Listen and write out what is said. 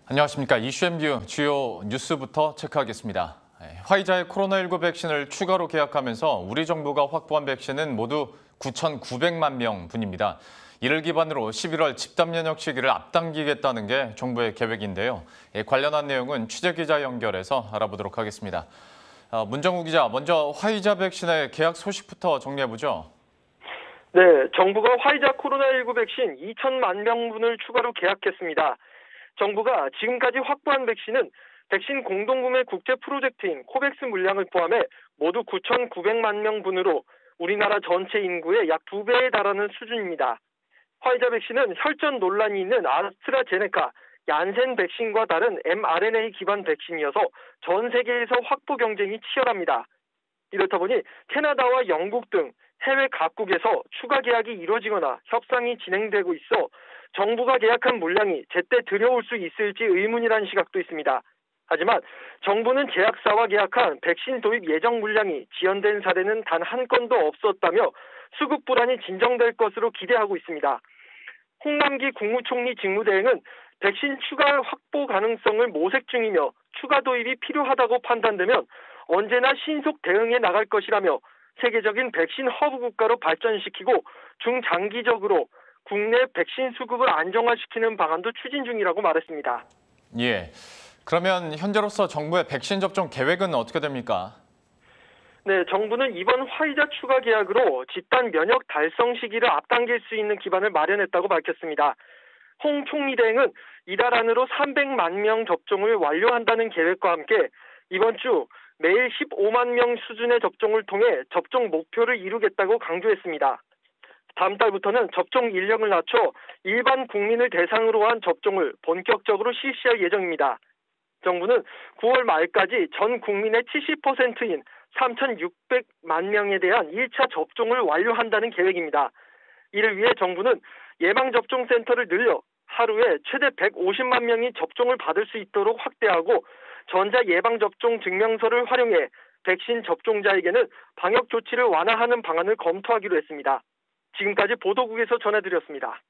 안녕하십니까. 이슈M뷰 주요 뉴스부터 체크하겠습니다. 화이자의 코로나19 백신을 추가로 계약하면서 우리 정부가 확보한 백신은 모두 9,900만 명분입니다. 이를 기반으로 11월 집단 면역 시기를 앞당기겠다는 게 정부의 계획인데요. 관련한 내용은 취재기자 연결해서 알아보도록 하겠습니다. 문정우 기자, 먼저 화이자 백신의 계약 소식부터 정리해보죠. 네, 정부가 화이자 코로나19 백신 2천만 명분을 추가로 계약했습니다. 정부가 지금까지 확보한 백신은 백신 공동구매 국제 프로젝트인 코백스 물량을 포함해 모두 9,900만 명분으로 우리나라 전체 인구의 약 2배에 달하는 수준입니다. 화이자 백신은 혈전 논란이 있는 아스트라제네카, 얀센 백신과 다른 mRNA 기반 백신이어서 전 세계에서 확보 경쟁이 치열합니다. 이렇다 보니 캐나다와 영국 등 해외 각국에서 추가 계약이 이루어지거나 협상이 진행되고 있어 정부가 계약한 물량이 제때 들여올 수 있을지 의문이라는 시각도 있습니다. 하지만 정부는 제약사와 계약한 백신 도입 예정 물량이 지연된 사례는 단 한 건도 없었다며 수급 불안이 진정될 것으로 기대하고 있습니다. 홍남기 국무총리 직무대행은 백신 추가 확보 가능성을 모색 중이며 추가 도입이 필요하다고 판단되면 언제나 신속 대응해 나갈 것이라며 세계적인 백신 허브 국가로 발전시키고 중장기적으로 국내 백신 수급을 안정화시키는 방안도 추진 중이라고 말했습니다. 예. 그러면 현재로서 정부의 백신 접종 계획은 어떻게 됩니까? 네, 정부는 이번 화이자 추가 계약으로 집단 면역 달성 시기를 앞당길 수 있는 기반을 마련했다고 밝혔습니다. 홍 총리 대행은 이달 안으로 300만 명 접종을 완료한다는 계획과 함께 이번 주 매일 15만 명 수준의 접종을 통해 접종 목표를 이루겠다고 강조했습니다. 다음 달부터는 접종 인력을 낮춰 일반 국민을 대상으로 한 접종을 본격적으로 실시할 예정입니다. 정부는 9월 말까지 전 국민의 70%인 3,600만 명에 대한 1차 접종을 완료한다는 계획입니다. 이를 위해 정부는 예방접종센터를 늘려 하루에 최대 150만 명이 접종을 받을 수 있도록 확대하고 전자예방접종 증명서를 활용해 백신 접종자에게는 방역 조치를 완화하는 방안을 검토하기로 했습니다. 지금까지 보도국에서 전해드렸습니다.